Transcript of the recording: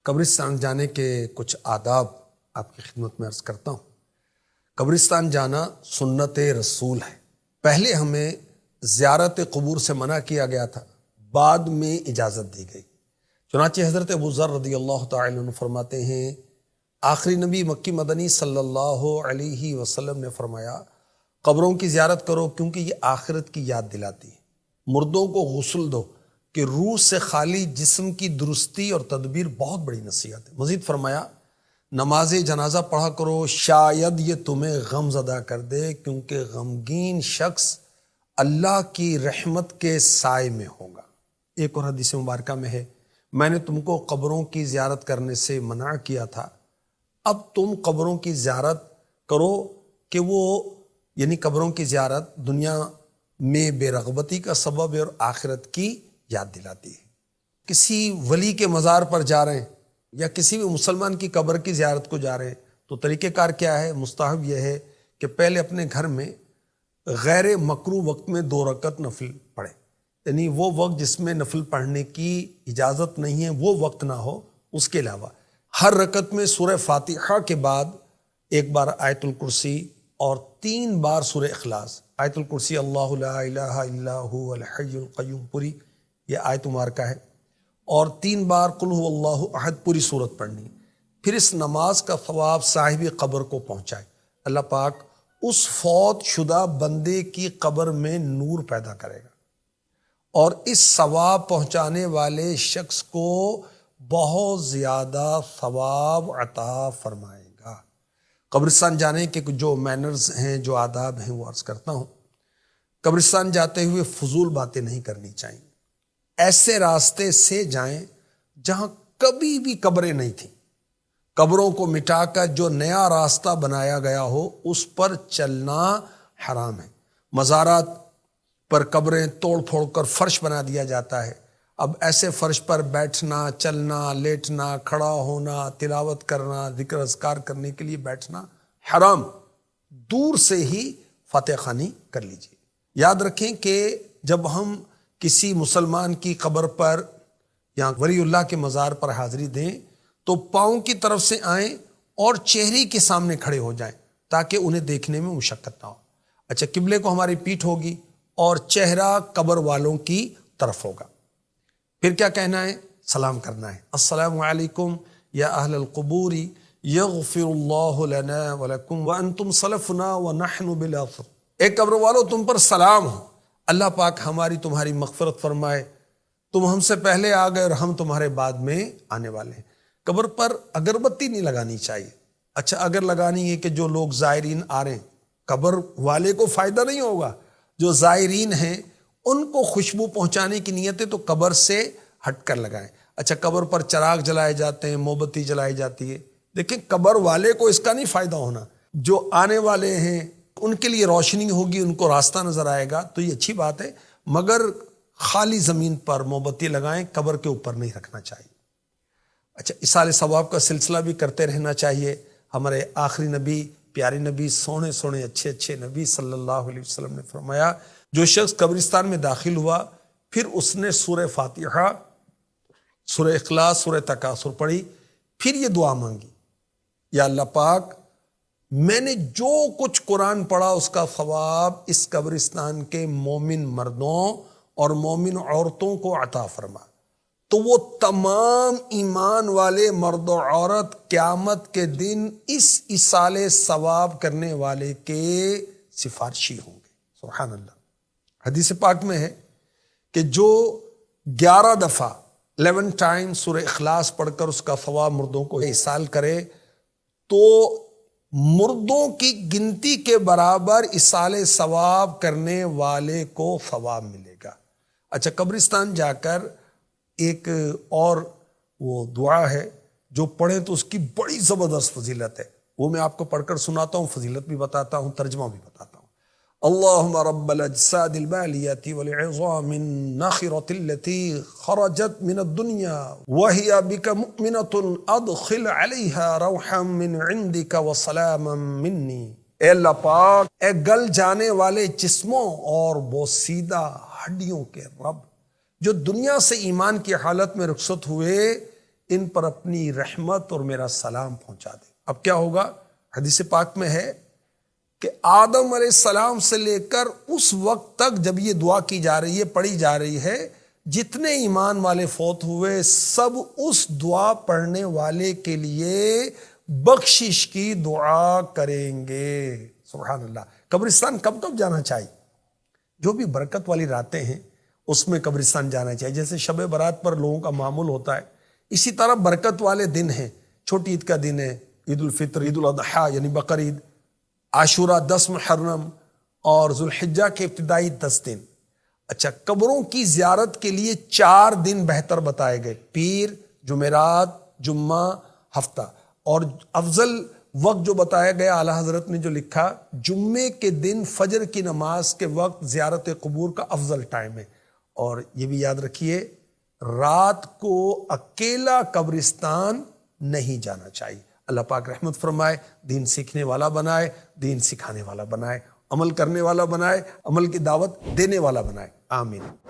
قبرستان جانے کے کچھ آداب آپ کی خدمت میں عرض کرتا ہوں۔ قبرستان جانا سنت رسول ہے۔ پہلے ہمیں زیارت قبور سے منع کیا گیا تھا، بعد میں اجازت دی گئی۔ چنانچہ حضرت ابو ذر رضی اللہ تعالی عنہ فرماتے ہیں، آخری نبی مکی مدنی صلی اللہ علیہ وسلم نے فرمایا، قبروں کی زیارت کرو کیونکہ یہ آخرت کی یاد دلاتی ہے۔ مردوں کو غسل دو کہ روح سے خالی جسم کی درستی اور تدبیر بہت بڑی نصیحت ہے۔ مزید فرمایا، نماز جنازہ پڑھا کرو، شاید یہ تمہیں غم زدہ کر دے کیونکہ غمگین شخص اللہ کی رحمت کے سائے میں ہوگا۔ ایک اور حدیث مبارکہ میں ہے، میں نے تم کو قبروں کی زیارت کرنے سے منع کیا تھا، اب تم قبروں کی زیارت کرو کہ وہ یعنی قبروں کی زیارت دنیا میں بے رغبتی کا سبب ہے اور آخرت کی یاد دلاتی ہے۔ کسی ولی کے مزار پر جا رہے ہیں یا کسی بھی مسلمان کی قبر کی زیارت کو جا رہے ہیں تو طریقہ کار کیا ہے؟ مستحب یہ ہے کہ پہلے اپنے گھر میں غیر مکروہ وقت میں 2 رکعت نفل پڑھے، یعنی وہ وقت جس میں نفل پڑھنے کی اجازت نہیں ہے وہ وقت نہ ہو۔ اس کے علاوہ ہر رکعت میں سورہ فاتحہ کے بعد 1 بار آیت الکرسی اور 3 بار سورہ اخلاص۔ آیت الکرسی اللہ لا الہ الا هو الحی القیوم پوری یہ آیت مبارکہ ہے، اور 3 بار قل هو اللہ احد پوری صورت پڑھنی۔ پھر اس نماز کا ثواب صاحب قبر کو پہنچائے، اللہ پاک اس فوت شدہ بندے کی قبر میں نور پیدا کرے گا اور اس ثواب پہنچانے والے شخص کو بہت زیادہ ثواب عطا فرمائے گا۔ قبرستان جانے کے جو مینرز ہیں، جو آداب ہیں، وہ عرض کرتا ہوں۔ قبرستان جاتے ہوئے فضول باتیں نہیں کرنی چاہیے۔ ایسے راستے سے جائیں جہاں کبھی بھی قبریں نہیں تھیں۔ قبروں کو مٹا کر جو نیا راستہ بنایا گیا ہو اس پر چلنا حرام ہے۔ مزارات پر قبریں توڑ پھوڑ کر فرش بنا دیا جاتا ہے، اب ایسے فرش پر بیٹھنا، چلنا، لیٹنا، کھڑا ہونا، تلاوت کرنا، ذکر اذکار کرنے کے لیے بیٹھنا حرام۔ دور سے ہی فاتحہ خوانی کر لیجیے۔ یاد رکھیں کہ جب ہم کسی مسلمان کی قبر پر یا ولی اللہ کے مزار پر حاضری دیں تو پاؤں کی طرف سے آئیں اور چہرے کے سامنے کھڑے ہو جائیں تاکہ انہیں دیکھنے میں مشقت نہ ہو۔ اچھا، قبلے کو ہماری پیٹھ ہوگی اور چہرہ قبر والوں کی طرف ہوگا۔ پھر کیا کہنا ہے؟ سلام کرنا ہے، السلام علیکم یا اہل القبور یغفر اللہ لنا ولکم وانتم سلفنا ونحن بالآخر۔ اے قبر والو، تم پر سلام ہو، اللہ پاک ہماری تمہاری مغفرت فرمائے، تم ہم سے پہلے آ گئے اور ہم تمہارے بعد میں آنے والے ہیں۔ قبر پر اگربتی نہیں لگانی چاہیے۔ اچھا، اگر لگانی ہے کہ جو لوگ زائرین آ رہے ہیں، قبر والے کو فائدہ نہیں ہوگا، جو زائرین ہیں ان کو خوشبو پہنچانے کی نیت ہے تو قبر سے ہٹ کر لگائیں۔ اچھا، قبر پر چراغ جلائے جاتے ہیں، موم بتی جلائی جاتی ہے، دیکھیں قبر والے کو اس کا نہیں فائدہ ہونا، جو آنے والے ہیں ان کے لیے روشنی ہوگی، ان کو راستہ نظر آئے گا تو یہ اچھی بات ہے، مگر خالی زمین پر موم بتی لگائیں، قبر کے اوپر نہیں رکھنا چاہیے۔ اچھا، اصال ثواب کا سلسلہ بھی کرتے رہنا چاہیے۔ ہمارے آخری نبی، پیارے نبی، سونے سونے اچھے اچھے نبی صلی اللہ علیہ وسلم نے فرمایا، جو شخص قبرستان میں داخل ہوا پھر اس نے سورہ فاتحہ، سورہ اخلاص، سورہ تکاثر پڑھی، پھر یہ دعا مانگی، یا اللہ پاک میں نے جو کچھ قرآن پڑھا اس کا ثواب اس قبرستان کے مومن مردوں اور مومن عورتوں کو عطا فرما، تو وہ تمام ایمان والے مرد و عورت قیامت کے دن اس ایصال ثواب کرنے والے کے سفارشی ہوں گے۔ سبحان اللہ۔ حدیث پاک میں ہے کہ جو 11 دفعہ 11 ٹائم سورہ اخلاص پڑھ کر اس کا ثواب مردوں کو ایصال کرے تو مردوں کی گنتی کے برابر ایصال ثواب کرنے والے کو ثواب ملے گا۔ اچھا، قبرستان جا کر ایک اور وہ دعا ہے جو پڑھیں تو اس کی بڑی زبردست فضیلت ہے، وہ میں آپ کو پڑھ کر سناتا ہوں، فضیلت بھی بتاتا ہوں، ترجمہ بھی بتاتا ہوں۔ اللہم رب الاجساد البالیۃ والعظام الناخرۃ التي خرجت من الدنیا وهي بك مؤمنۃ ادخل علیہا روحا من عندک وسلاما منی۔ اے اللہ پاک، اے گل جانے والے جسموں اور بوسیدہ ہڈیوں کے رب، جو دنیا سے ایمان کی حالت میں رخصت ہوئے، ان پر اپنی رحمت اور میرا سلام پہنچا دے۔ اب کیا ہوگا؟ حدیث پاک میں ہے کہ آدم علیہ السلام سے لے کر اس وقت تک جب یہ دعا کی جا رہی ہے، پڑھی جا رہی ہے، جتنے ایمان والے فوت ہوئے سب اس دعا پڑھنے والے کے لیے بخشش کی دعا کریں گے۔ سبحان اللہ۔ قبرستان کب کب جانا چاہیے؟ جو بھی برکت والی راتیں ہیں اس میں قبرستان جانا چاہیے۔ جیسے شب برات پر لوگوں کا معمول ہوتا ہے، اسی طرح برکت والے دن ہیں۔ چھوٹی عید کا دن ہے، عید الفطر، عید الاضحیٰ یعنی بقر عید، عاشوراء 10 محرم اور ذوالحجہ کے ابتدائی 10 دن۔ اچھا، قبروں کی زیارت کے لیے 4 دن بہتر بتائے گئے: پیر، جمعرات، جمعہ، ہفتہ۔ اور افضل وقت جو بتایا گیا، اعلیٰ حضرت نے جو لکھا، جمعے کے دن فجر کی نماز کے وقت زیارت قبور کا افضل ٹائم ہے۔ اور یہ بھی یاد رکھیے، رات کو اکیلا قبرستان نہیں جانا چاہیے۔ اللہ پاک رحمت فرمائے، دین سیکھنے والا بنائے، دین سکھانے والا بنائے، عمل کرنے والا بنائے، عمل کی دعوت دینے والا بنائے۔ آمین۔